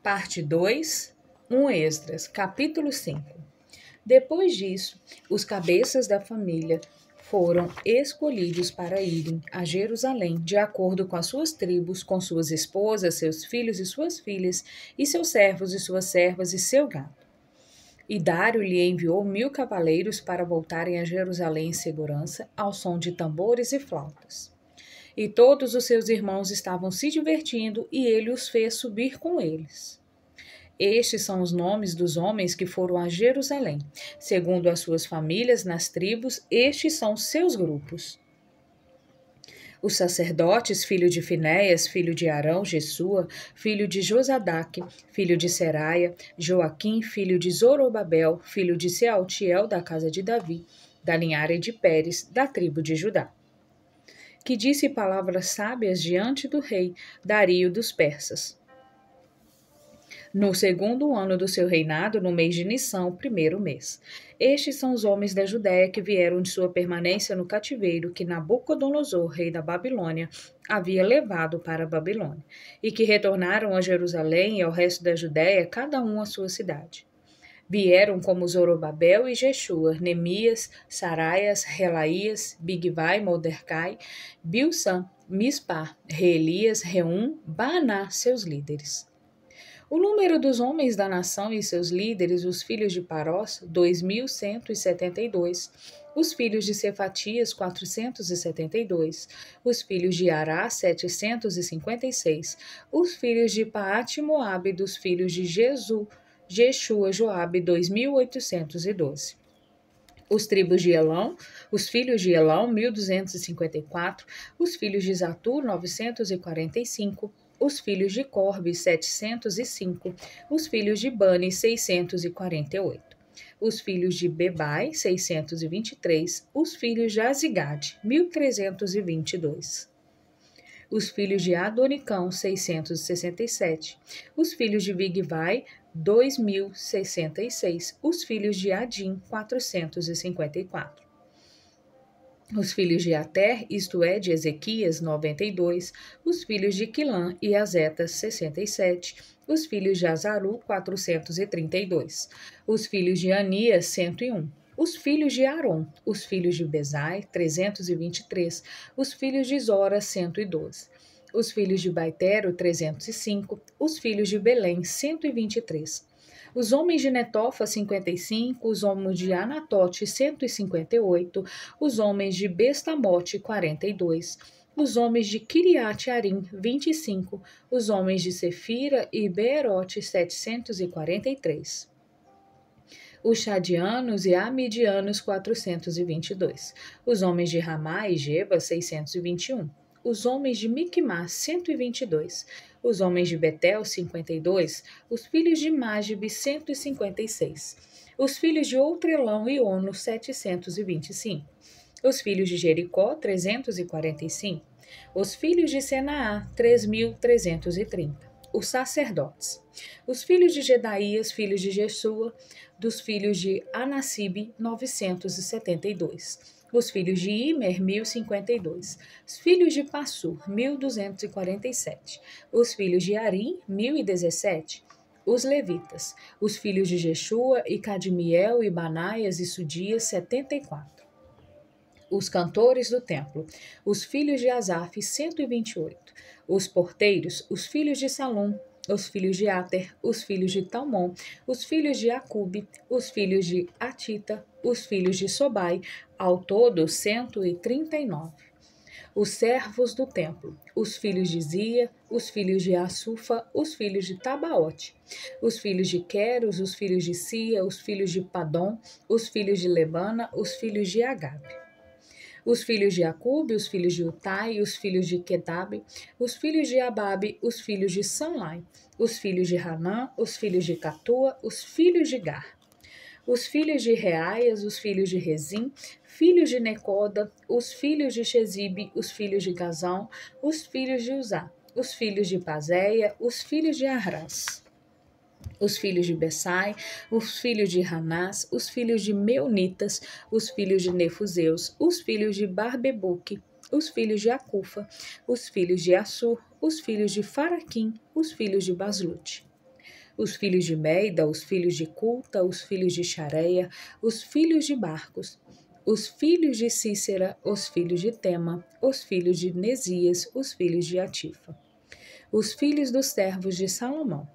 Parte 2, 1 Esdras, capítulo 5. Depois disso, os cabeças da família foram escolhidos para irem a Jerusalém, de acordo com as suas tribos, com suas esposas, seus filhos e suas filhas, e seus servos e suas servas e seu gado. E Dário lhe enviou 1000 cavaleiros para voltarem a Jerusalém em segurança, ao som de tambores e flautas. E todos os seus irmãos estavam se divertindo, e ele os fez subir com eles. Estes são os nomes dos homens que foram a Jerusalém, segundo as suas famílias nas tribos, estes são seus grupos. Os sacerdotes, filho de Finéias, filho de Arão, Jesua, filho de Josadaque, filho de Seraia, Joaquim, filho de Zorobabel, filho de Sealtiel, da casa de Davi, da linhagem de Pérez, da tribo de Judá, que disse palavras sábias diante do rei Dario dos persas. No segundo ano do seu reinado, no mês de Nissão, primeiro mês. Estes são os homens da Judéia que vieram de sua permanência no cativeiro que Nabucodonosor, rei da Babilônia, havia levado para a Babilônia, e que retornaram a Jerusalém e ao resto da Judéia, cada um à sua cidade. Vieram como Zorobabel e Jeshua, Nemias, Saraias, Relaías, Bigvai, Mordecai, Bilsã, Mispar, Reelias, Reum, Baaná, seus líderes. O número dos homens da nação e seus líderes, os filhos de Parós, 2172, os filhos de Cefatias, 472, os filhos de Ará, 756, os filhos de Paate-Moabe, dos filhos de Jeshua, Joabe, 2812. Os tribos de Elão, os filhos de Elão, 1254, os filhos de Zatu, 945, os filhos de Corbe, 705, os filhos de Bani, 648, os filhos de Bebai, 623, os filhos de Azigade, 1322, os filhos de Adonicão, 667, os filhos de Bigvai, 2066, os filhos de Adim, 454. Os filhos de Ater, isto é, de Ezequias, 92, os filhos de Quilã e Azetas, 67, os filhos de Azaru, 432, os filhos de Anias, 101, os filhos de Arom, os filhos de Bezai, 323, os filhos de Zora, 112, os filhos de Baitero, 305, os filhos de Belém, 123, os homens de Netofa, 55, os homens de Anatote, 158, os homens de Bestamote, 42, os homens de Kiriat-Arim, 25, os homens de Sefira e Beerote, 743. Os chadianos e amidianos, 422, os homens de Ramá e Geba, 621, os homens de Miquimás, 122, os homens de Betel, 52, os filhos de Mágibe, 156, os filhos de Outrelão e Ono, 725, os filhos de Jericó, 345, os filhos de Senaá, 3.330. Os sacerdotes, os filhos de Jedaías, filhos de Jesua, dos filhos de Anassibe, 972, os filhos de Imer, 1052, os filhos de Passur, 1247, os filhos de Arim, 1017, os levitas, os filhos de Jeshua e Cadmiel e Banaias e Sudias, 74. Os cantores do templo, os filhos de Asaf, 128. Os porteiros, os filhos de Salom, os filhos de Ater, os filhos de Talmon, os filhos de Acube, os filhos de Atita, os filhos de Sobai, ao todo 139. Os servos do templo, os filhos de Zia, os filhos de Assufa, os filhos de Tabaote, os filhos de Queros, os filhos de Sia, os filhos de Padom, os filhos de Lebana, os filhos de Agabe. Os filhos de Acube, os filhos de Utai, os filhos de Quetabe, os filhos de Ababe, os filhos de Sanlai, os filhos de Hanã, os filhos de Catua, os filhos de Gar, os filhos de Reaias, os filhos de Rezim, filhos de Necoda, os filhos de Xezibe, os filhos de Gazão, os filhos de Uzá, os filhos de Pazéia, os filhos de Arras, os filhos de Bessai, os filhos de Hanás, os filhos de Meunitas, os filhos de Nefuseus, os filhos de Barbebuque, os filhos de Acufa, os filhos de Assur, os filhos de Faraquim, os filhos de Baslute. os filhos de Meida, os filhos de Culta, os filhos de Xareia, os filhos de Barcos, os filhos de Cícera, os filhos de Tema, os filhos de Nesias, os filhos de Atifa, os filhos dos servos de Salomão,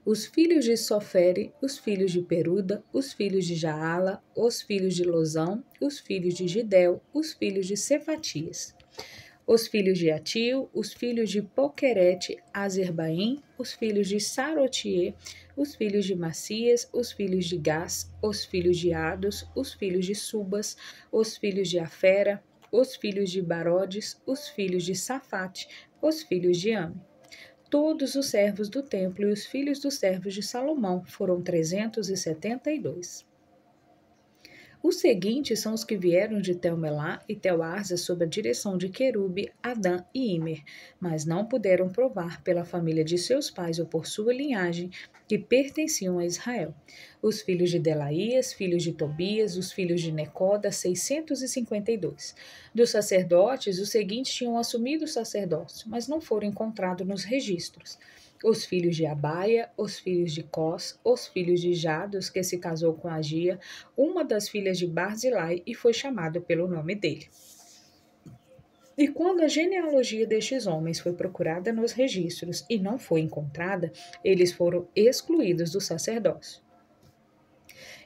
os filhos de Sofere, os filhos de Peruda, os filhos de Jaala, os filhos de Lozão, os filhos de Gidel, os filhos de Cefatias, os filhos de Atio, os filhos de Poquerete, Azerbaim, os filhos de Sarotier, os filhos de Macias, os filhos de Gás, os filhos de Ados, os filhos de Subas, os filhos de Afera, os filhos de Barodes, os filhos de Safate, os filhos de Ame. Todos os servos do templo e os filhos dos servos de Salomão foram 372. Os seguintes são os que vieram de Tel-Melá e Tel-Arza sob a direção de Querube, Adã e Imer, mas não puderam provar pela família de seus pais ou por sua linhagem que pertenciam a Israel. Os filhos de Delaías, filhos de Tobias, os filhos de Necoda, 652. Dos sacerdotes, os seguintes tinham assumido o sacerdócio, mas não foram encontrados nos registros. Os filhos de Abaia, os filhos de Cós, os filhos de Jados, que se casou com Agia, uma das filhas de Barzilai, e foi chamado pelo nome dele. E quando a genealogia destes homens foi procurada nos registros e não foi encontrada, eles foram excluídos do sacerdócio.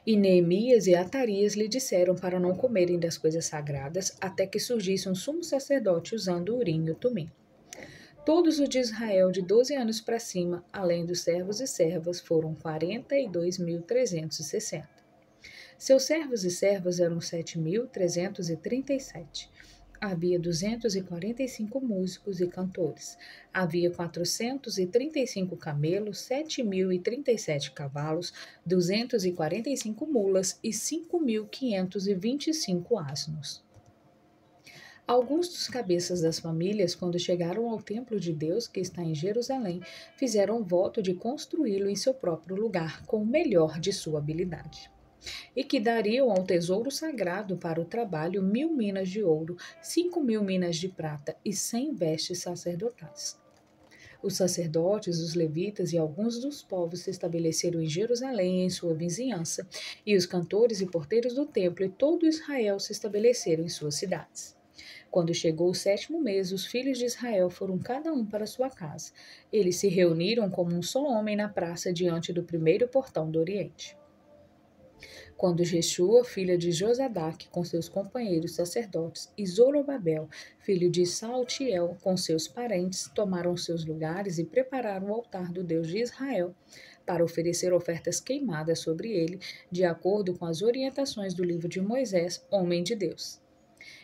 E Neemias e Atarias lhe disseram para não comerem das coisas sagradas, até que surgisse um sumo sacerdote usando o Urim e o Tumim. Todos os de Israel de 12 anos para cima, além dos servos e servas, foram 42.360. Seus servos e servas eram 7.337. Havia 245 músicos e cantores. Havia 435 camelos, 7.037 cavalos, 245 mulas e 5.525 asnos. Alguns dos cabeças das famílias, quando chegaram ao templo de Deus, que está em Jerusalém, fizeram voto de construí-lo em seu próprio lugar, com o melhor de sua habilidade. E que dariam ao tesouro sagrado para o trabalho 1.000 minas de ouro, 5.000 minas de prata e 100 vestes sacerdotais. Os sacerdotes, os levitas e alguns dos povos se estabeleceram em Jerusalém e em sua vizinhança, e os cantores e porteiros do templo e todo Israel se estabeleceram em suas cidades. Quando chegou o 7º mês, os filhos de Israel foram cada um para sua casa. Eles se reuniram como um só homem na praça diante do primeiro portão do Oriente. Quando Jeshua, filha de Josadaque, com seus companheiros sacerdotes, e Zorobabel, filho de Saltiel, com seus parentes, tomaram seus lugares e prepararam o altar do Deus de Israel para oferecer ofertas queimadas sobre ele, de acordo com as orientações do livro de Moisés, homem de Deus.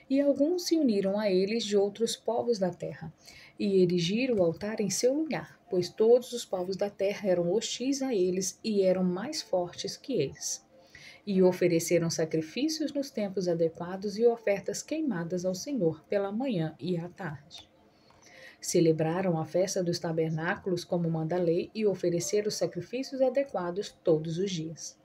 E alguns se uniram a eles de outros povos da terra, e erigiram o altar em seu lugar, pois todos os povos da terra eram hostis a eles e eram mais fortes que eles. E ofereceram sacrifícios nos tempos adequados e ofertas queimadas ao Senhor pela manhã e à tarde. Celebraram a festa dos tabernáculos como manda a lei e ofereceram sacrifícios adequados todos os dias.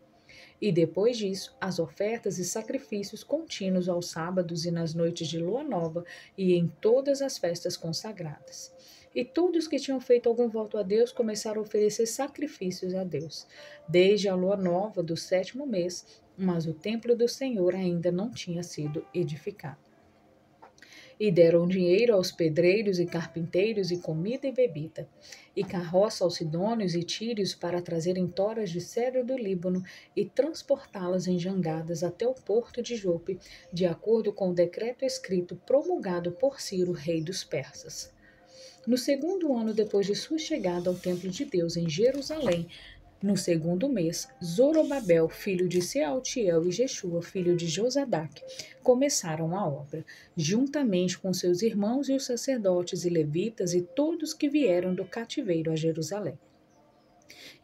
E depois disso, as ofertas e sacrifícios contínuos aos sábados e nas noites de lua nova e em todas as festas consagradas. E todos que tinham feito algum voto a Deus começaram a oferecer sacrifícios a Deus, desde a lua nova do 7º mês, mas o templo do Senhor ainda não tinha sido edificado. E deram dinheiro aos pedreiros e carpinteiros e comida e bebida, e carroça aos sidônios e tírios para trazerem toras de cedro do Líbano e transportá-las em jangadas até o porto de Jope, de acordo com o decreto escrito promulgado por Ciro, rei dos persas. No 2º ano depois de sua chegada ao templo de Deus em Jerusalém, no 2º mês, Zorobabel, filho de Sealtiel, e Jeshua, filho de Josadaque, começaram a obra, juntamente com seus irmãos e os sacerdotes e levitas e todos que vieram do cativeiro a Jerusalém.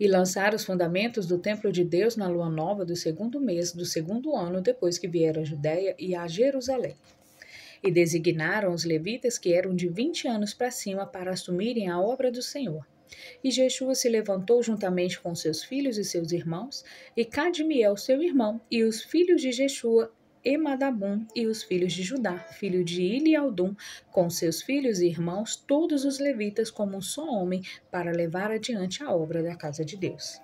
E lançaram os fundamentos do templo de Deus na lua nova do 2º mês do 2º ano depois que vieram a Judéia e a Jerusalém. E designaram os levitas que eram de 20 anos para cima para assumirem a obra do Senhor. E Jeshua se levantou juntamente com seus filhos e seus irmãos, e Cadmiel, seu irmão, e os filhos de Jeshua Emadabum, e os filhos de Judá, filho de Ilialdum, com seus filhos e irmãos, todos os levitas como um só homem, para levar adiante a obra da casa de Deus.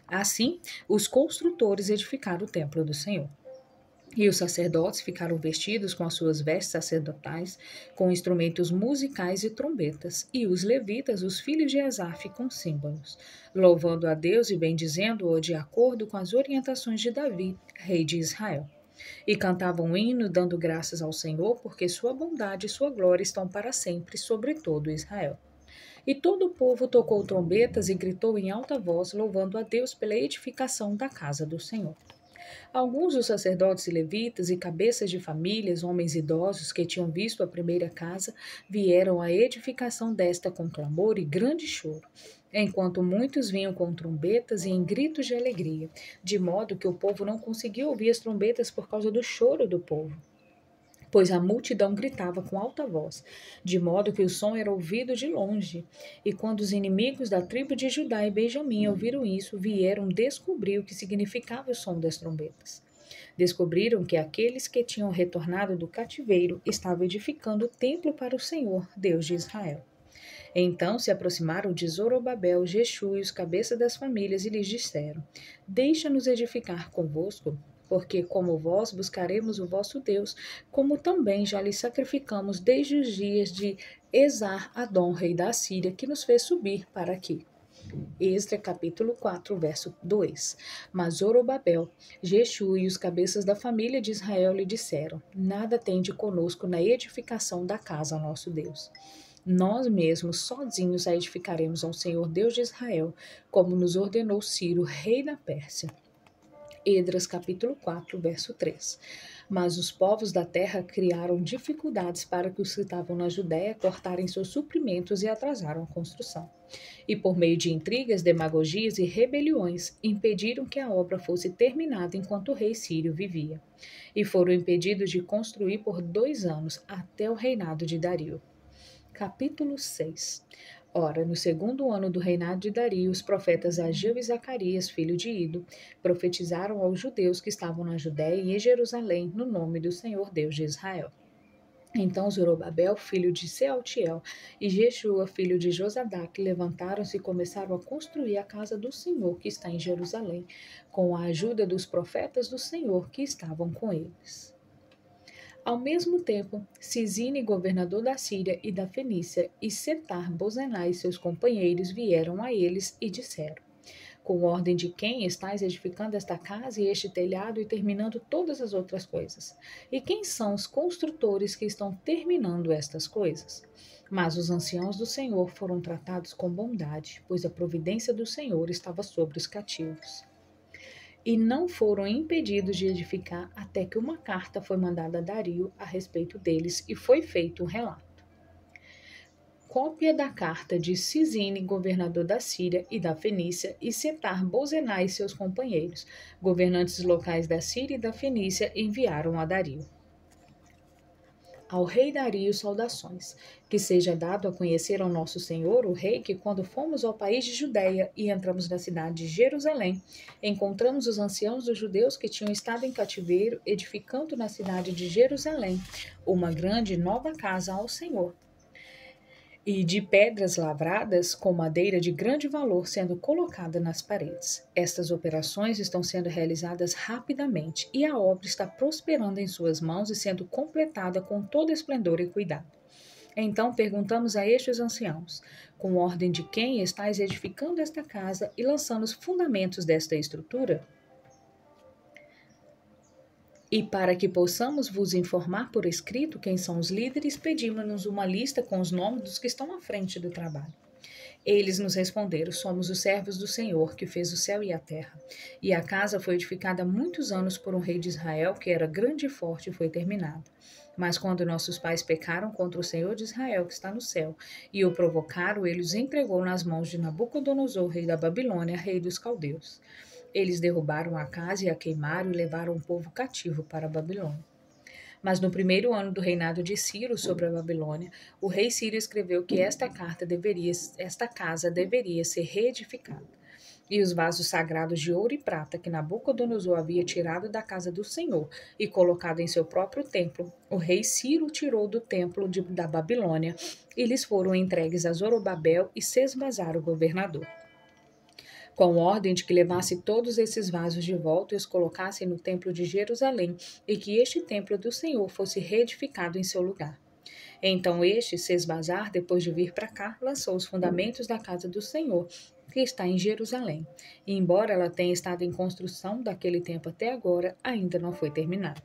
Assim, os construtores edificaram o templo do Senhor. E os sacerdotes ficaram vestidos com as suas vestes sacerdotais, com instrumentos musicais e trombetas, e os levitas, os filhos de Asaf, com símbolos, louvando a Deus e bendizendo-o de acordo com as orientações de Davi, rei de Israel. E cantavam um hino, dando graças ao Senhor, porque sua bondade e sua glória estão para sempre sobre todo Israel. E todo o povo tocou trombetas e gritou em alta voz, louvando a Deus pela edificação da casa do Senhor. Alguns dos sacerdotes e levitas e cabeças de famílias, homens idosos que tinham visto a primeira casa, vieram à edificação desta com clamor e grande choro, enquanto muitos vinham com trombetas e em gritos de alegria, de modo que o povo não conseguiu ouvir as trombetas por causa do choro do povo, pois a multidão gritava com alta voz, de modo que o som era ouvido de longe. E quando os inimigos da tribo de Judá e Benjamim ouviram isso, vieram descobrir o que significava o som das trombetas. Descobriram que aqueles que tinham retornado do cativeiro estavam edificando o templo para o Senhor, Deus de Israel. Então se aproximaram de Zorobabel, Jexu e os cabeças das famílias e lhes disseram: Deixa-nos edificar convosco, porque como vós buscaremos o vosso Deus, como também já lhe sacrificamos desde os dias de Esar-Adom, rei da Síria, que nos fez subir para aqui. Esdras capítulo 4, verso 2. Mas Zorobabel, Jexu e os cabeças da família de Israel lhe disseram: Nada tende conosco na edificação da casa ao nosso Deus. Nós mesmos, sozinhos, a edificaremos ao Senhor Deus de Israel, como nos ordenou Ciro, rei da Pérsia. Esdras capítulo 4, verso 3. Mas os povos da terra criaram dificuldades para que os que estavam na Judéia cortarem seus suprimentos e atrasaram a construção. E por meio de intrigas, demagogias e rebeliões, impediram que a obra fosse terminada enquanto o rei Sírio vivia. E foram impedidos de construir por 2 anos, até o reinado de Dario. Capítulo 6. Ora, no 2º ano do reinado de Dario, os profetas Ageu e Zacarias, filho de Ido, profetizaram aos judeus que estavam na Judéia e em Jerusalém, no nome do Senhor Deus de Israel. Então Zorobabel, filho de Sealtiel, e Jeshua, filho de Josadaque, levantaram-se e começaram a construir a casa do Senhor que está em Jerusalém, com a ajuda dos profetas do Senhor que estavam com eles. Ao mesmo tempo, Cisine, governador da Síria e da Fenícia, e Setar-Bozenai e seus companheiros vieram a eles e disseram: Com ordem de quem estáis edificando esta casa e este telhado e terminando todas as outras coisas? E quem são os construtores que estão terminando estas coisas? Mas os anciãos do Senhor foram tratados com bondade, pois a providência do Senhor estava sobre os cativos. E não foram impedidos de edificar até que uma carta foi mandada a Dario a respeito deles e foi feito um relato. Cópia da carta de Cisine, governador da Síria e da Fenícia, e Setar-Bozenai e seus companheiros, governantes locais da Síria e da Fenícia, enviaram a Dario. Ao rei Dario, saudações. Que seja dado a conhecer ao nosso Senhor, o rei, que quando fomos ao país de Judéia e entramos na cidade de Jerusalém, encontramos os anciãos dos judeus que tinham estado em cativeiro, edificando na cidade de Jerusalém uma grande nova casa ao Senhor, e de pedras lavradas com madeira de grande valor sendo colocada nas paredes. Estas operações estão sendo realizadas rapidamente e a obra está prosperando em suas mãos e sendo completada com todo esplendor e cuidado. Então perguntamos a estes anciãos: com ordem de quem estáis edificando esta casa e lançando os fundamentos desta estrutura? E para que possamos vos informar por escrito quem são os líderes, pedimos-nos uma lista com os nomes dos que estão à frente do trabalho. Eles nos responderam: somos os servos do Senhor, que fez o céu e a terra. E a casa foi edificada há muitos anos por um rei de Israel, que era grande e forte, e foi terminada. Mas quando nossos pais pecaram contra o Senhor de Israel, que está no céu, e o provocaram, ele os entregou nas mãos de Nabucodonosor, rei da Babilônia, rei dos caldeus. Eles derrubaram a casa e a queimaram e levaram o povo cativo para a Babilônia. Mas no 1º ano do reinado de Ciro sobre a Babilônia, o rei Ciro escreveu que esta casa deveria ser reedificada. E os vasos sagrados de ouro e prata que Nabucodonosor havia tirado da casa do Senhor e colocado em seu próprio templo, o rei Ciro tirou do templo da Babilônia e lhes foram entregues a Zorobabel e Sesbazar, o governador, com ordem de que levasse todos esses vasos de volta e os colocasse no templo de Jerusalém, e que este templo do Senhor fosse reedificado em seu lugar. Então este, Sesbazar, depois de vir para cá, lançou os fundamentos da casa do Senhor, que está em Jerusalém. E embora ela tenha estado em construção daquele tempo até agora, ainda não foi terminada.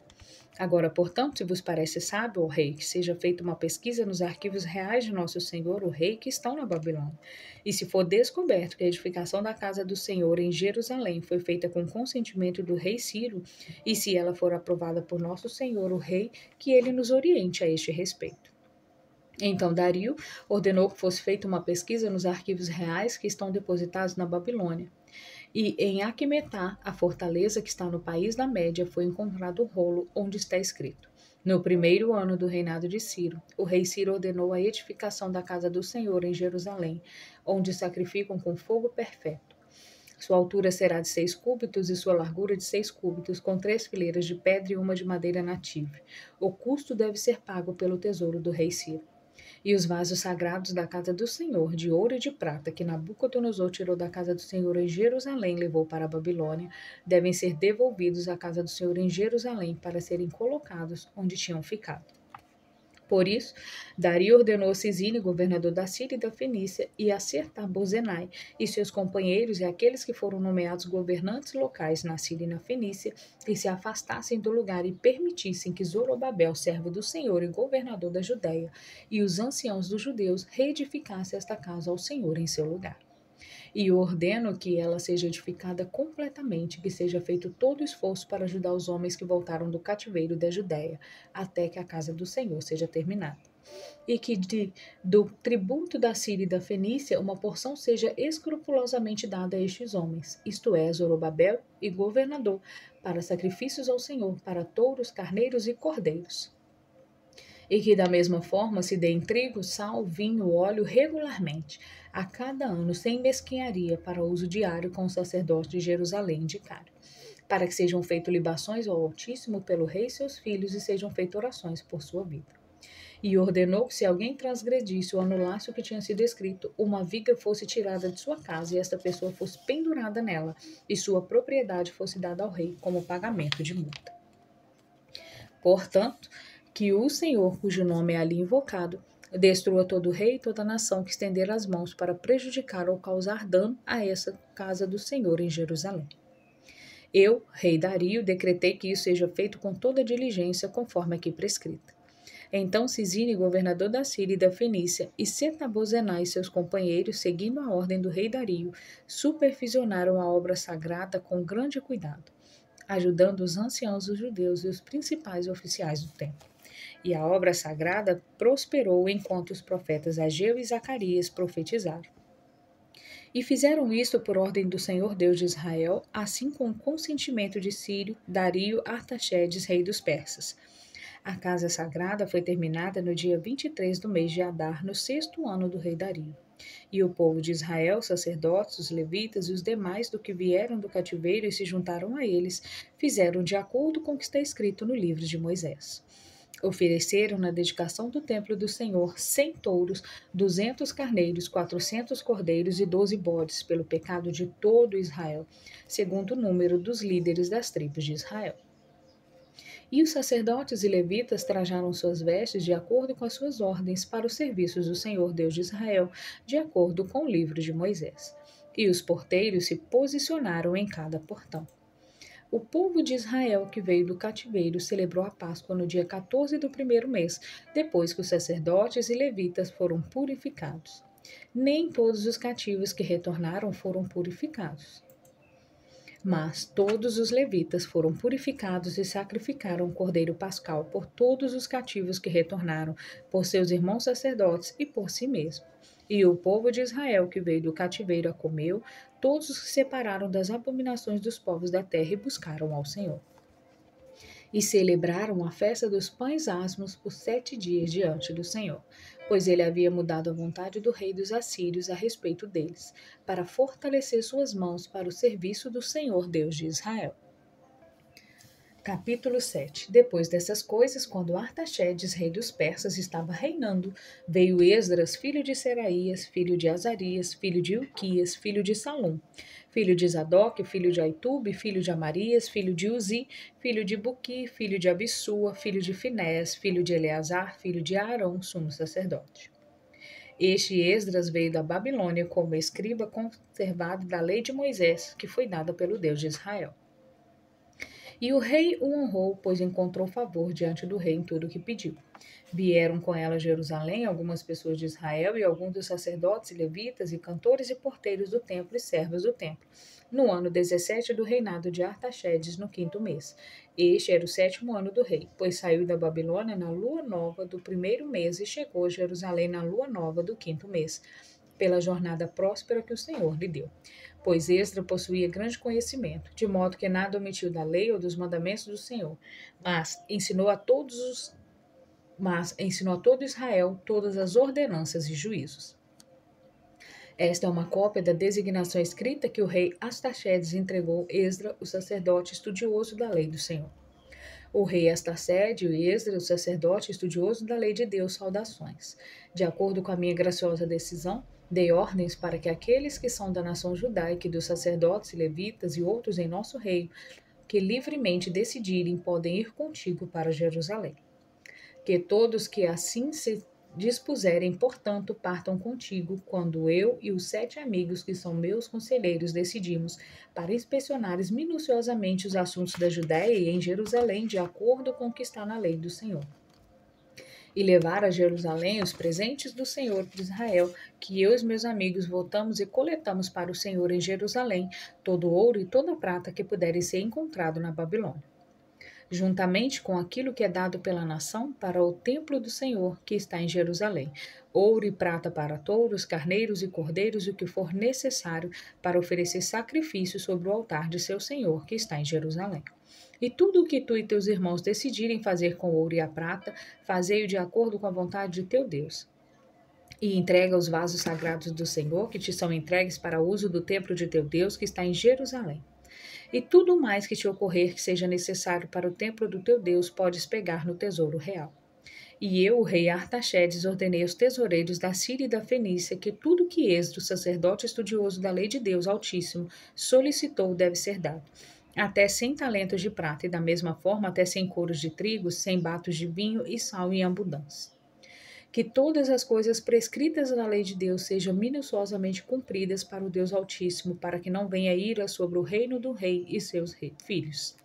Agora, portanto, se vos parece sábio, ó rei, que seja feita uma pesquisa nos arquivos reais de nosso Senhor, o rei, que estão na Babilônia. E se for descoberto que a edificação da casa do Senhor em Jerusalém foi feita com consentimento do rei Ciro, e se ela for aprovada por nosso Senhor, o rei, que ele nos oriente a este respeito. Então Dario ordenou que fosse feita uma pesquisa nos arquivos reais que estão depositados na Babilônia. E em Aquimetá, a fortaleza que está no país da Média, foi encontrado o rolo onde está escrito: no primeiro ano do reinado de Ciro, o rei Ciro ordenou a edificação da casa do Senhor em Jerusalém, onde sacrificam com fogo perpétuo. Sua altura será de 6 cúbitos e sua largura de 6 cúbitos, com 3 fileiras de pedra e uma de madeira nativa. O custo deve ser pago pelo tesouro do rei Ciro. E os vasos sagrados da casa do Senhor, de ouro e de prata, que Nabucodonosor tirou da casa do Senhor em Jerusalém e levou para a Babilônia, devem ser devolvidos à casa do Senhor em Jerusalém para serem colocados onde tinham ficado. Por isso, Dario ordenou a Cisine, governador da Síria e da Fenícia, e a Setar-Bozenai e seus companheiros e aqueles que foram nomeados governantes locais na Síria e na Fenícia, que se afastassem do lugar e permitissem que Zorobabel, servo do Senhor e governador da Judéia, e os anciãos dos judeus reedificassem esta casa ao Senhor em seu lugar. E ordeno que ela seja edificada completamente, que seja feito todo o esforço para ajudar os homens que voltaram do cativeiro da Judéia, até que a casa do Senhor seja terminada. E que do tributo da Síria e da Fenícia uma porção seja escrupulosamente dada a estes homens, isto é, Zorobabel e governador, para sacrifícios ao Senhor, para touros, carneiros e cordeiros. E que da mesma forma se deem trigo, sal, vinho, óleo regularmente, a cada ano, sem mesquinharia, para uso diário com o sacerdote de Jerusalém de Cário, para que sejam feitas libações ao Altíssimo pelo rei e seus filhos, e sejam feitas orações por sua vida. E ordenou que se alguém transgredisse ou anulasse o que tinha sido escrito, uma viga fosse tirada de sua casa e esta pessoa fosse pendurada nela, e sua propriedade fosse dada ao rei como pagamento de multa. Portanto, que o Senhor, cujo nome é ali invocado, destrua todo rei e toda nação que estender as mãos para prejudicar ou causar dano a essa casa do Senhor em Jerusalém. Eu, rei Dario, decretei que isso seja feito com toda diligência, conforme aqui prescrita. Então Cisine, governador da Síria e da Fenícia, e Setar-Bozenai e seus companheiros, seguindo a ordem do rei Dario, supervisionaram a obra sagrada com grande cuidado, ajudando os anciãos dos judeus e os principais oficiais do templo. E a obra sagrada prosperou enquanto os profetas Ageu e Zacarias profetizaram. E fizeram isto por ordem do Senhor Deus de Israel, assim com o consentimento de Ciro, Dario, Artaxerxes, rei dos persas. A casa sagrada foi terminada no dia 23 do mês de Adar, no 6º ano do rei Dario. E o povo de Israel, sacerdotes, os levitas e os demais do que vieram do cativeiro e se juntaram a eles, fizeram de acordo com o que está escrito no livro de Moisés. Ofereceram na dedicação do templo do Senhor 100 touros, 200 carneiros, 400 cordeiros e 12 bodes, pelo pecado de todo Israel, segundo o número dos líderes das tribos de Israel. E os sacerdotes e levitas trajaram suas vestes de acordo com as suas ordens para os serviços do Senhor Deus de Israel, de acordo com o livro de Moisés. E os porteiros se posicionaram em cada portão. O povo de Israel que veio do cativeiro celebrou a Páscoa no dia 14 do primeiro mês, depois que os sacerdotes e levitas foram purificados. Nem todos os cativos que retornaram foram purificados. Mas todos os levitas foram purificados e sacrificaram o cordeiro pascal por todos os cativos que retornaram, por seus irmãos sacerdotes e por si mesmo. E o povo de Israel que veio do cativeiro a comeu, todos os que separaram das abominações dos povos da terra e buscaram ao Senhor. E celebraram a festa dos pães asmos por 7 dias diante do Senhor, pois ele havia mudado a vontade do rei dos assírios a respeito deles, para fortalecer suas mãos para o serviço do Senhor Deus de Israel. Capítulo 7. Depois dessas coisas, quando Artaxerxes, rei dos persas, estava reinando, veio Esdras, filho de Seraías, filho de Azarias, filho de Ilquias, filho de Salum, filho de Zadok, filho de Aitube, filho de Amarias, filho de Uzi, filho de Buqui, filho de Abissua, filho de Finés, filho de Eleazar, filho de Arão, sumo sacerdote. Este Esdras veio da Babilônia como escriba conservado da lei de Moisés, que foi dada pelo Deus de Israel. E o rei o honrou, pois encontrou favor diante do rei em tudo o que pediu. Vieram com ela a Jerusalém algumas pessoas de Israel e alguns dos sacerdotes e levitas e cantores e porteiros do templo e servos do templo, no ano 17 do reinado de Artaxerxes, no 5º mês. Este era o 7º ano do rei, pois saiu da Babilônia na lua nova do 1º mês e chegou a Jerusalém na lua nova do 5º mês, pela jornada próspera que o Senhor lhe deu. Pois Esdras possuía grande conhecimento, de modo que nada omitiu da lei ou dos mandamentos do Senhor, mas ensinou a todo Israel todas as ordenanças e juízos. Esta é uma cópia da designação escrita que o rei Artaxerxes entregou a Esdras, o sacerdote estudioso da lei do Senhor. O rei Artaxerxes e Esdras, o sacerdote estudioso da lei de Deus, saudações. De acordo com a minha graciosa decisão, dei ordens para que aqueles que são da nação judaica e dos sacerdotes, levitas e outros em nosso reino, que livremente decidirem, podem ir contigo para Jerusalém. Que todos que assim se dispuserem, portanto, partam contigo, quando eu e os 7 amigos que são meus conselheiros decidimos para inspecionares minuciosamente os assuntos da Judéia e em Jerusalém, de acordo com o que está na lei do Senhor. E levar a Jerusalém os presentes do Senhor de Israel, que eu e os meus amigos voltamos e coletamos para o Senhor em Jerusalém, todo o ouro e toda a prata que puderem ser encontrado na Babilônia, juntamente com aquilo que é dado pela nação para o templo do Senhor, que está em Jerusalém, ouro e prata para touros, carneiros e cordeiros, e o que for necessário para oferecer sacrifício sobre o altar de seu Senhor, que está em Jerusalém. E tudo o que tu e teus irmãos decidirem fazer com o ouro e a prata, fazei-o de acordo com a vontade de teu Deus. E entrega os vasos sagrados do Senhor, que te são entregues para uso do templo de teu Deus, que está em Jerusalém. E tudo mais que te ocorrer que seja necessário para o templo do teu Deus, podes pegar no tesouro real. E eu, o rei Artaxerxes, ordenei aos tesoureiros da Síria e da Fenícia que tudo que Esdras, sacerdote estudioso da lei de Deus Altíssimo, solicitou deve ser dado. Até 100 talentos de prata, e da mesma forma até 100 coros de trigo, 100 batos de vinho e sal em abundância. Que todas as coisas prescritas na lei de Deus sejam minuciosamente cumpridas para o Deus Altíssimo, para que não venha ira sobre o reino do rei e seus filhos.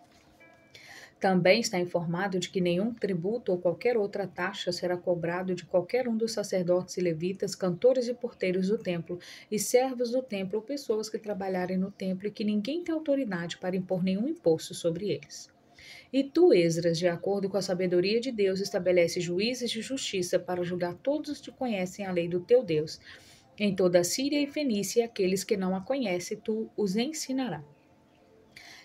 Também está informado de que nenhum tributo ou qualquer outra taxa será cobrado de qualquer um dos sacerdotes e levitas, cantores e porteiros do templo, e servos do templo ou pessoas que trabalharem no templo, e que ninguém tem autoridade para impor nenhum imposto sobre eles. E tu, Esdras, de acordo com a sabedoria de Deus, estabelece juízes de justiça para julgar todos os que conhecem a lei do teu Deus. Em toda a Síria e Fenícia, aqueles que não a conhecem, tu os ensinarás.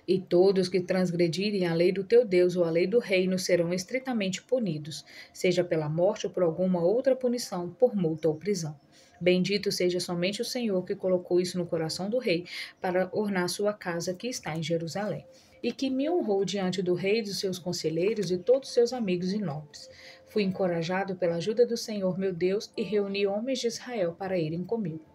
E todos que transgredirem a lei do teu Deus ou a lei do reino serão estritamente punidos, seja pela morte ou por alguma outra punição, por multa ou prisão. Bendito seja somente o Senhor que colocou isso no coração do rei para ornar sua casa que está em Jerusalém, e que me honrou diante do rei e dos seus conselheiros e todos seus amigos e nobres. Fui encorajado pela ajuda do Senhor meu Deus e reuni homens de Israel para irem comigo.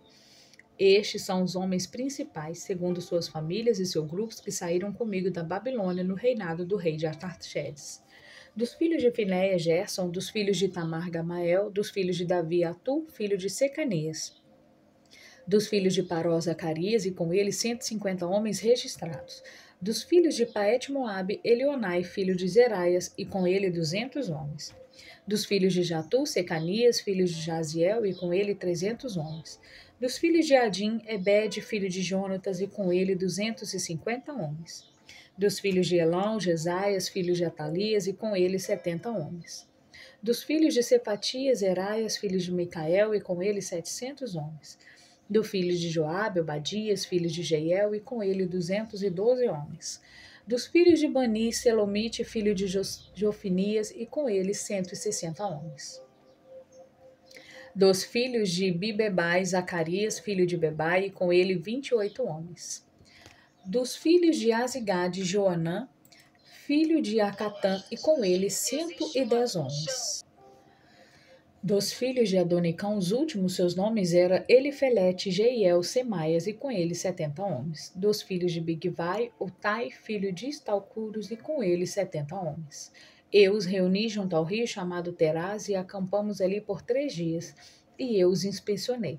Estes são os homens principais, segundo suas famílias e seus grupos, que saíram comigo da Babilônia no reinado do rei de Artaxerxes. Dos filhos de Finéia, Gerson; dos filhos de Tamar, Gamael; dos filhos de Davi, Atu, filho de Secanias; dos filhos de Paró, Zacarias, e com ele 150 homens registrados; dos filhos de Paete-Moabe, Elionai, filho de Zeraias, e com ele 200 homens; dos filhos de Jatu, Secanias, filho de Jaziel, e com ele 300 homens; dos filhos de Adim, Ebed, filho de Jonatas, e com ele 250 homens; dos filhos de Elão, Jesaias, filho de Atalias, e com ele 70 homens; dos filhos de Sepatias, Eraias, filho de Micael, e com ele 700 homens; do filho de Joabe, Obadias, filho de Jeiel, e com ele 212 homens; Dos filhos de Bani, Selomite, filho de Jofinias, e com ele 160 homens. Dos filhos de Bibebai, Zacarias, filho de Bebai, e com ele 28 homens. Dos filhos de Azigade, Joanã, filho de Acatã, e com ele 110 homens. Dos filhos de Adonicão, os últimos, seus nomes eram Elifelete, Jeiel, Semaias, e com ele 70 homens. Dos filhos de Bigvai, Utai, filho de Estalcuros, e com ele 70 homens. Eu os reuni junto ao rio chamado Teraz e acampamos ali por 3 dias, e eu os inspecionei.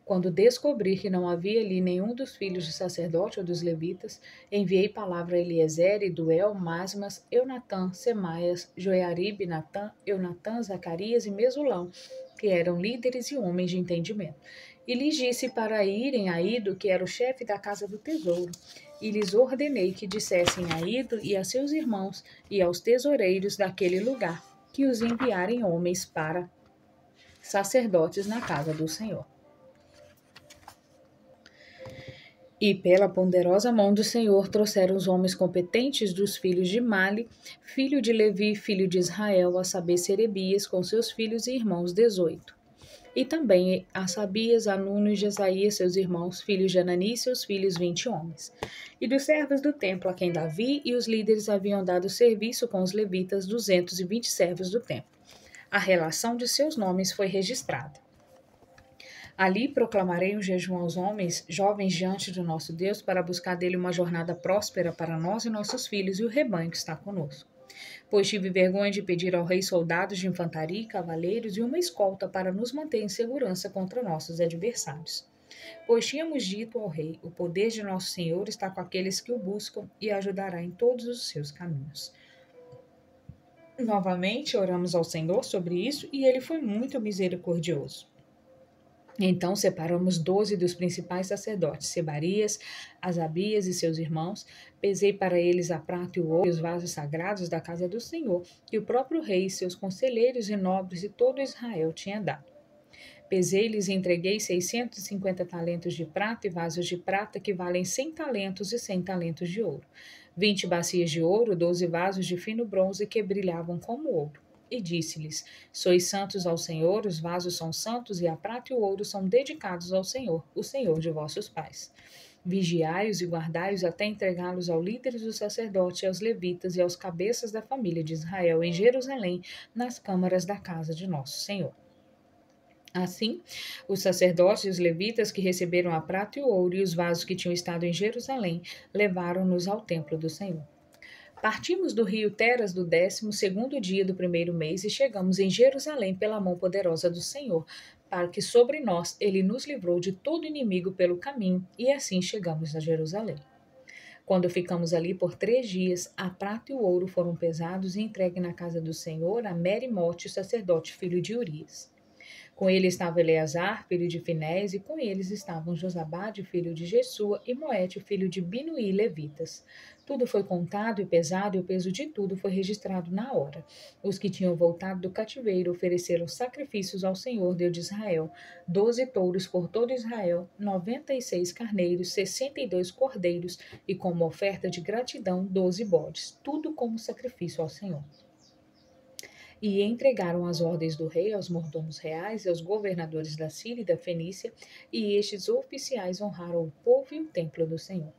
Quando descobri que não havia ali nenhum dos filhos do sacerdote ou dos levitas, enviei palavra a Eliezer, Duel, Masmas, Eunatã, Semaias, Joiaribe, Natã, Eunatã, Zacarias e Mesulão, que eram líderes e homens de entendimento. E lhes disse para irem a Ido, que era o chefe da casa do tesouro, e lhes ordenei que dissessem a Ido e a seus irmãos e aos tesoureiros daquele lugar, que os enviarem homens para sacerdotes na casa do Senhor. E pela ponderosa mão do Senhor trouxeram os homens competentes dos filhos de Mali, filho de Levi, filho de Israel, a saber Serebias, com seus filhos e irmãos 18. E também a Sabias, Anuno e Jesaías, seus irmãos, filhos de Anani, seus filhos 20 homens. E dos servos do templo, a quem Davi e os líderes haviam dado serviço com os levitas, 220 servos do templo. A relação de seus nomes foi registrada. Ali proclamarei um jejum aos homens, jovens diante do nosso Deus, para buscar dele uma jornada próspera para nós e nossos filhos e o rebanho que está conosco. Pois tive vergonha de pedir ao rei soldados de infantaria, cavaleiros e uma escolta para nos manter em segurança contra nossos adversários. Pois tínhamos dito ao rei, o poder de nosso Senhor está com aqueles que o buscam e ajudará em todos os seus caminhos. Novamente oramos ao Senhor sobre isso e ele foi muito misericordioso. Então separamos 12 dos principais sacerdotes, Sebarias, Asabias e seus irmãos, pesei para eles a prata e o ouro e os vasos sagrados da casa do Senhor, que o próprio rei, seus conselheiros e nobres e todo Israel tinha dado. Pesei-lhes e entreguei 650 talentos de prata e vasos de prata que valem 100 talentos e 100 talentos de ouro, 20 bacias de ouro, 12 vasos de fino bronze que brilhavam como ouro. E disse-lhes: Sois santos ao Senhor, os vasos são santos, e a prata e o ouro são dedicados ao Senhor, o Senhor de vossos pais. Vigiai-os e guardai-os até entregá-los ao líder dos sacerdotes, aos levitas e aos cabeças da família de Israel em Jerusalém, nas câmaras da casa de nosso Senhor. Assim, os sacerdotes e os levitas que receberam a prata e o ouro e os vasos que tinham estado em Jerusalém, levaram-nos ao templo do Senhor. Partimos do rio Teras do 12º dia do 1º mês e chegamos em Jerusalém pela mão poderosa do Senhor, para que sobre nós ele nos livrou de todo inimigo pelo caminho, e assim chegamos a Jerusalém. Quando ficamos ali por 3 dias, a prata e o ouro foram pesados e entregues na casa do Senhor a Merimote, sacerdote filho de Urias. Com ele estava Eleazar, filho de Finés, e com eles estavam Josabade, filho de Jesua, e Moete, filho de Binuí, levitas. Tudo foi contado e pesado, e o peso de tudo foi registrado na hora. Os que tinham voltado do cativeiro ofereceram sacrifícios ao Senhor, Deus de Israel, 12 touros por todo Israel, 96 carneiros, 62 cordeiros, e como oferta de gratidão, 12 bodes, tudo como sacrifício ao Senhor. E entregaram as ordens do rei aos mordomos reais e aos governadores da Síria e da Fenícia, e estes oficiais honraram o povo e o templo do Senhor.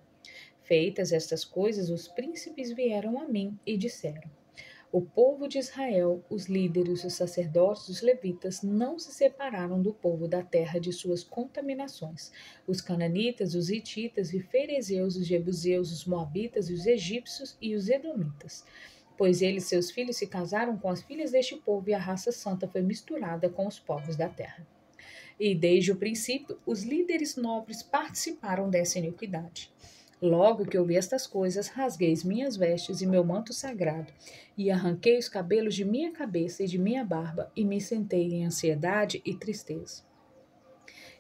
Feitas estas coisas, os príncipes vieram a mim e disseram: O povo de Israel, os líderes, os sacerdotes, os levitas, não se separaram do povo da terra de suas contaminações. Os cananitas, os hititas e ferezeus, os jebuseus, os moabitas, os egípcios e os edomitas. Pois eles e seus filhos se casaram com as filhas deste povo e a raça santa foi misturada com os povos da terra. E desde o princípio, os líderes nobres participaram dessa iniquidade. Logo que ouvi estas coisas, rasguei as minhas vestes e meu manto sagrado, e arranquei os cabelos de minha cabeça e de minha barba, e me sentei em ansiedade e tristeza.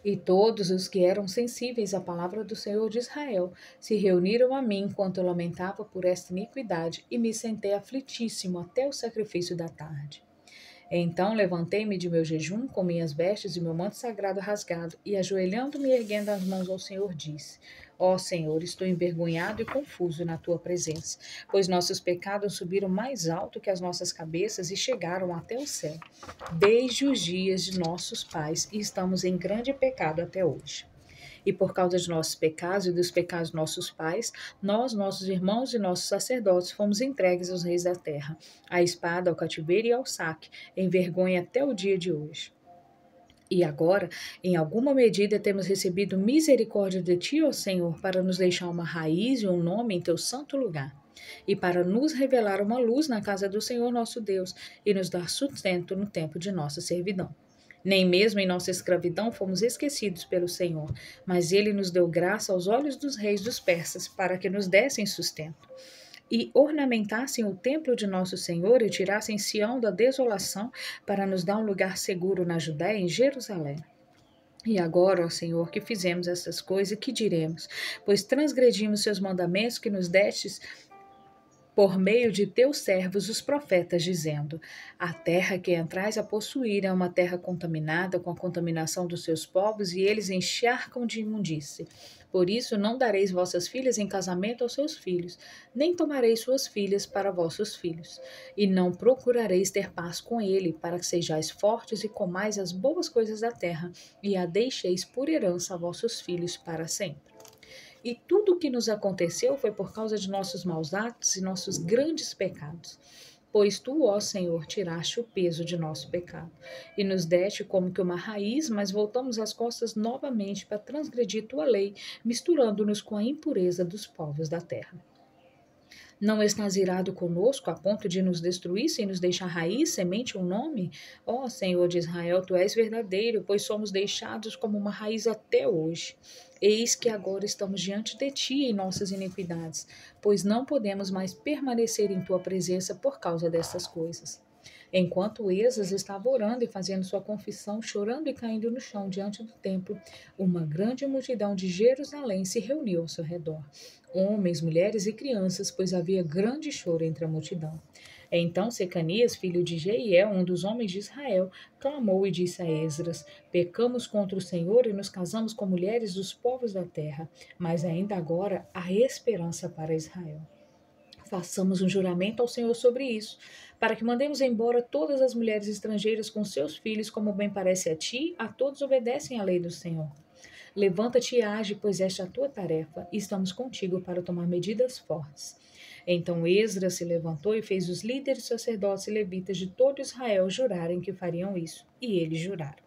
E todos os que eram sensíveis à palavra do Senhor de Israel se reuniram a mim enquanto eu lamentava por esta iniquidade, e me sentei aflitíssimo até o sacrifício da tarde. Então levantei-me de meu jejum, com minhas vestes e meu manto sagrado rasgado, e ajoelhando-me e erguendo as mãos ao Senhor, disse: Ó Senhor, estou envergonhado e confuso na tua presença, pois nossos pecados subiram mais alto que as nossas cabeças e chegaram até o céu, desde os dias de nossos pais, e estamos em grande pecado até hoje. E por causa de nossos pecados e dos pecados de nossos pais, nós, nossos irmãos e nossos sacerdotes fomos entregues aos reis da terra, à espada, ao cativeiro e ao saque, em vergonha até o dia de hoje. E agora, em alguma medida, temos recebido misericórdia de ti, ó Senhor, para nos deixar uma raiz e um nome em teu santo lugar, e para nos revelar uma luz na casa do Senhor nosso Deus, e nos dar sustento no tempo de nossa servidão. Nem mesmo em nossa escravidão fomos esquecidos pelo Senhor, mas ele nos deu graça aos olhos dos reis dos persas, para que nos dessem sustento e ornamentassem o templo de nosso Senhor e tirassem Sião da desolação, para nos dar um lugar seguro na Judéia e em Jerusalém. E agora, ó Senhor, que fizemos essas coisas, que diremos? Pois transgredimos seus mandamentos que nos destes por meio de teus servos, os profetas, dizendo: A terra que entrais a possuir é uma terra contaminada com a contaminação dos seus povos, e eles encharcam de imundície. Por isso não dareis vossas filhas em casamento aos seus filhos, nem tomareis suas filhas para vossos filhos, e não procurareis ter paz com ele, para que sejais fortes e comais as boas coisas da terra, e a deixeis por herança a vossos filhos para sempre. E tudo o que nos aconteceu foi por causa de nossos maus atos e nossos grandes pecados. Pois tu, ó Senhor, tiraste o peso de nosso pecado e nos deste como que uma raiz, mas voltamos as costas novamente para transgredir tua lei, misturando-nos com a impureza dos povos da terra. Não estás irado conosco a ponto de nos destruir sem nos deixar raiz, semente ou nome? Ó Senhor de Israel, tu és verdadeiro, pois somos deixados como uma raiz até hoje. Eis que agora estamos diante de ti em nossas iniquidades, pois não podemos mais permanecer em tua presença por causa dessas coisas. Enquanto Esdras estava orando e fazendo sua confissão, chorando e caindo no chão diante do templo, uma grande multidão de Jerusalém se reuniu ao seu redor, homens, mulheres e crianças, pois havia grande choro entre a multidão. Então Secanias, filho de Jeiel, um dos homens de Israel, clamou e disse a Esdras: Pecamos contra o Senhor e nos casamos com mulheres dos povos da terra, mas ainda agora há esperança para Israel. Façamos um juramento ao Senhor sobre isso, para que mandemos embora todas as mulheres estrangeiras com seus filhos, como bem parece a ti, a todos obedecem à lei do Senhor. Levanta-te e age, pois esta é a tua tarefa, e estamos contigo para tomar medidas fortes. Então Esdras se levantou e fez os líderes, sacerdotes e levitas de todo Israel jurarem que fariam isso, e eles juraram.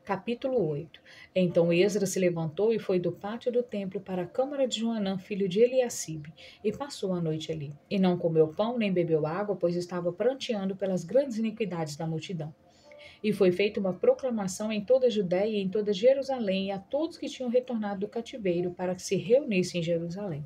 Capítulo 8. Então Esdras se levantou e foi do pátio do templo para a câmara de Joanã, filho de Eliacibe, e passou a noite ali. E não comeu pão nem bebeu água, pois estava pranteando pelas grandes iniquidades da multidão. E foi feita uma proclamação em toda a Judéia e em toda Jerusalém, e a todos que tinham retornado do cativeiro, para que se reunissem em Jerusalém.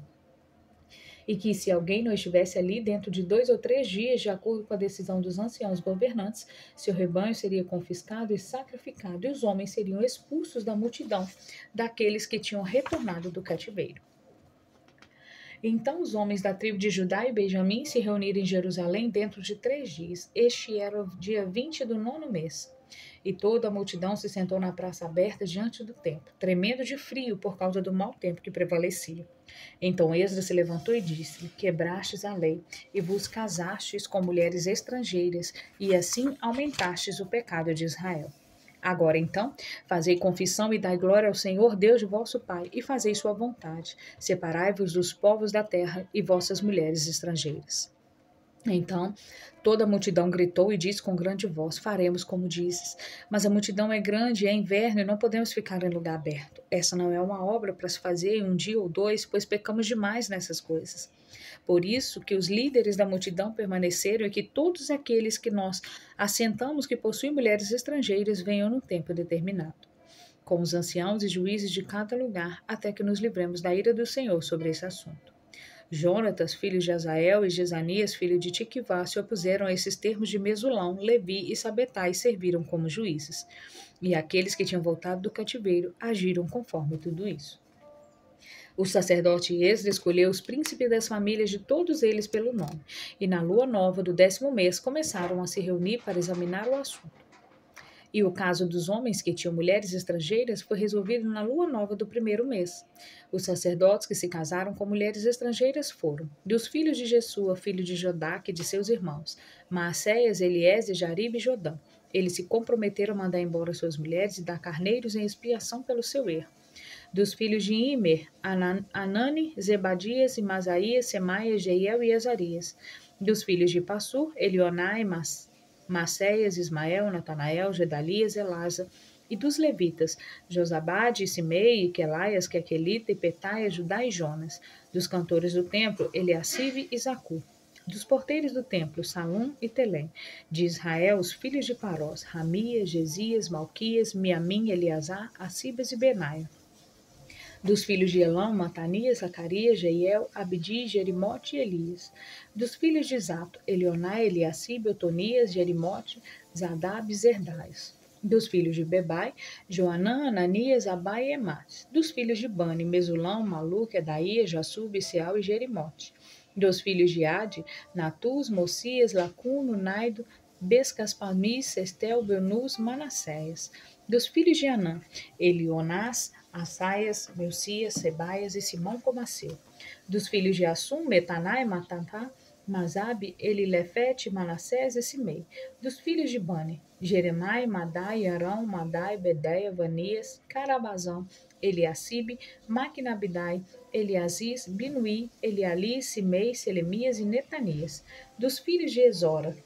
E que, se alguém não estivesse ali dentro de 2 ou 3 dias, de acordo com a decisão dos anciãos governantes, seu rebanho seria confiscado e sacrificado, e os homens seriam expulsos da multidão daqueles que tinham retornado do cativeiro. Então os homens da tribo de Judá e Benjamim se reuniram em Jerusalém dentro de 3 dias. Este era o dia 20 do 9º mês. E toda a multidão se sentou na praça aberta diante do templo, tremendo de frio por causa do mau tempo que prevalecia. Então Esdras se levantou e disse: Quebrastes a lei e vos casastes com mulheres estrangeiras, e assim aumentastes o pecado de Israel. Agora, então, fazei confissão e dai glória ao Senhor, Deus de vosso Pai, e fazei sua vontade. Separai-vos dos povos da terra e vossas mulheres estrangeiras. Então toda a multidão gritou e disse com grande voz: Faremos como dizes. Mas a multidão é grande, é inverno e não podemos ficar em lugar aberto. Essa não é uma obra para se fazer em um dia ou 2, pois pecamos demais nessas coisas. Por isso que os líderes da multidão permaneceram e que todos aqueles que nós assentamos que possuem mulheres estrangeiras venham no tempo determinado, com os anciãos e juízes de cada lugar, até que nos livremos da ira do Senhor sobre esse assunto. Jonatas, filho de Azael, e Jezanias, filho de Tiquivá, se opuseram a esses termos de Mesulão, Levi e Sabetai serviram como juízes. E aqueles que tinham voltado do cativeiro agiram conforme tudo isso. O sacerdote Esdras escolheu os príncipes das famílias de todos eles pelo nome, e na lua nova do 10º mês começaram a se reunir para examinar o assunto. E o caso dos homens que tinham mulheres estrangeiras foi resolvido na lua nova do 1º mês. Os sacerdotes que se casaram com mulheres estrangeiras foram dos filhos de Jesua, filho de Jodaque e de seus irmãos, Maacéias, Eliézer, Jaribe e Jodã. Eles se comprometeram a mandar embora suas mulheres e dar carneiros em expiação pelo seu erro. Dos filhos de Imer, Anani, Zebadias e Masaías, Semaia, Jeiel e Azarias. Dos filhos de Passur, Elionai, Macéias, Ismael, Natanael, Gedalias, Elasa. E dos levitas, Josabade, Simei, Quelaias, Quequelita e Petaia, Judá e Jonas. Dos cantores do templo, Eliacibe e Zacu. Dos porteiros do templo, Salum e Telém. De Israel, os filhos de Parós, Ramias, Gesias, Malquias, Miamim, Eleazar, Acibas e Benaia. Dos filhos de Elão, Matanias, Zacarias, Jeiel, Abdi, Jerimote e Elias. Dos filhos de Zato, Elionai, Eliacibe, Otonias, Jerimote, Zadab e Zerdaias. Dos filhos de Bebai, Joanã, Ananias, Abai e Emate. Dos filhos de Bani, Mesulão, Maluque, Edaías, Jassub, Seal e Jerimote. Dos filhos de Ade, Natus, Mocias, Lacuno, Naido, Bescaspamis, Sestel, Benus, Manassés. Dos filhos de Anã, Elionás, Assaias, Melcias, Sebaias e Simão Comaceu. Dos filhos de Assum, Metanai, Matatá, Mazabe, Elilefete, Manassés e Simei. Dos filhos de Bani, Jeremai, Madai, Arão, Madai, Bedeia, Vanias, Carabazão, Eliacibe, Maquinabidai, Eliasis, Binuí, Eliali, Simei, Selemias e Netanias. Dos filhos de Ezora,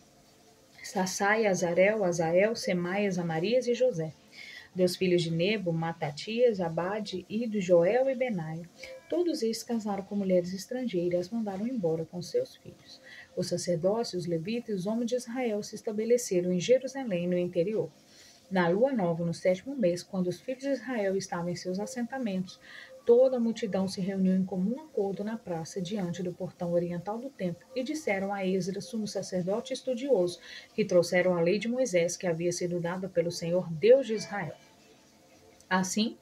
Sassai, Azarel, Azael, Semaias, Amarias e José. Dos filhos de Nebo, Matatias, Abade, Ido, Joel e Benaia. Todos eles casaram com mulheres estrangeiras e as mandaram embora com seus filhos. Os sacerdotes, os levitas e os homens de Israel se estabeleceram em Jerusalém, no interior. Na lua nova, no 7º mês, quando os filhos de Israel estavam em seus assentamentos, toda a multidão se reuniu em comum acordo na praça diante do portão oriental do templo e disseram a Esdras, sumo sacerdote estudioso, que trouxeram a lei de Moisés que havia sido dada pelo Senhor Deus de Israel. Assim,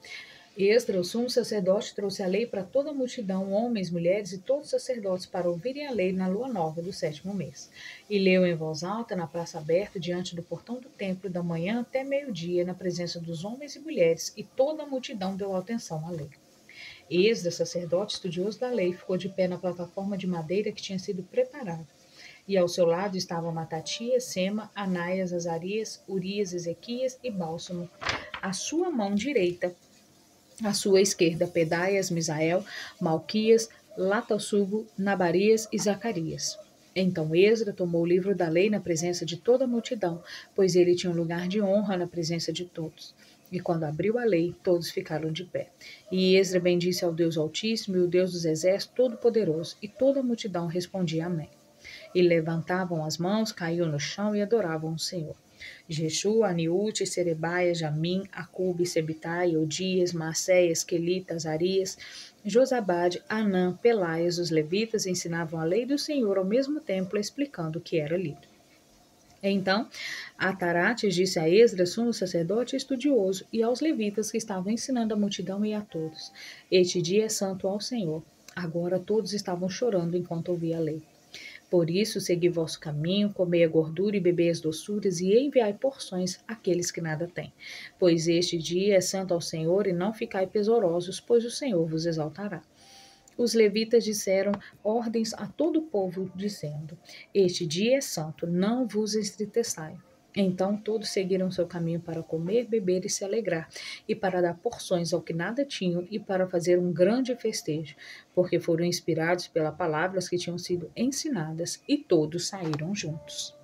Esdras, o sumo sacerdote, trouxe a lei para toda a multidão, homens, mulheres e todos os sacerdotes, para ouvirem a lei na lua nova do 7º mês. E leu em voz alta na praça aberta, diante do portão do templo, da manhã até meio-dia, na presença dos homens e mulheres, e toda a multidão deu atenção à lei. Esdras, sacerdote estudioso da lei, ficou de pé na plataforma de madeira que tinha sido preparada. E ao seu lado estavam Matatias, Sema, Anaias, Azarias, Urias, Ezequias e Bálsamo. À sua mão direita, à sua esquerda, Pedaias, Misael, Malquias, Latassubo, Nabarias e Zacarias. Então Esdras tomou o livro da lei na presença de toda a multidão, pois ele tinha um lugar de honra na presença de todos. E quando abriu a lei, todos ficaram de pé. E Esdras bendisse ao Deus Altíssimo e o Deus dos Exércitos Todo-Poderoso, e toda a multidão respondia amém. E levantavam as mãos, caíam no chão e adoravam o Senhor. Jeshua, Aniúte, Serebaia, Jamim, Acube, Sebitai, Odias, Macéias, Quelita, Azarias, Josabade, Anã, Pelaias, os levitas ensinavam a lei do Senhor ao mesmo tempo, explicando o que era lido. Então, Atarates disse a Esdras, sumo sacerdote estudioso, e aos levitas que estavam ensinando a multidão e a todos: Este dia é santo ao Senhor. Agora todos estavam chorando enquanto ouviam a lei. Por isso, segui vosso caminho, comei a gordura e bebei as doçuras, e enviai porções àqueles que nada têm. Pois este dia é santo ao Senhor, e não ficai pesorosos, pois o Senhor vos exaltará. Os levitas disseram ordens a todo o povo, dizendo: Este dia é santo, não vos entristeçai. Então todos seguiram seu caminho para comer, beber e se alegrar, e para dar porções ao que nada tinham, e para fazer um grande festejo, porque foram inspirados pelas palavras que tinham sido ensinadas, e todos saíram juntos.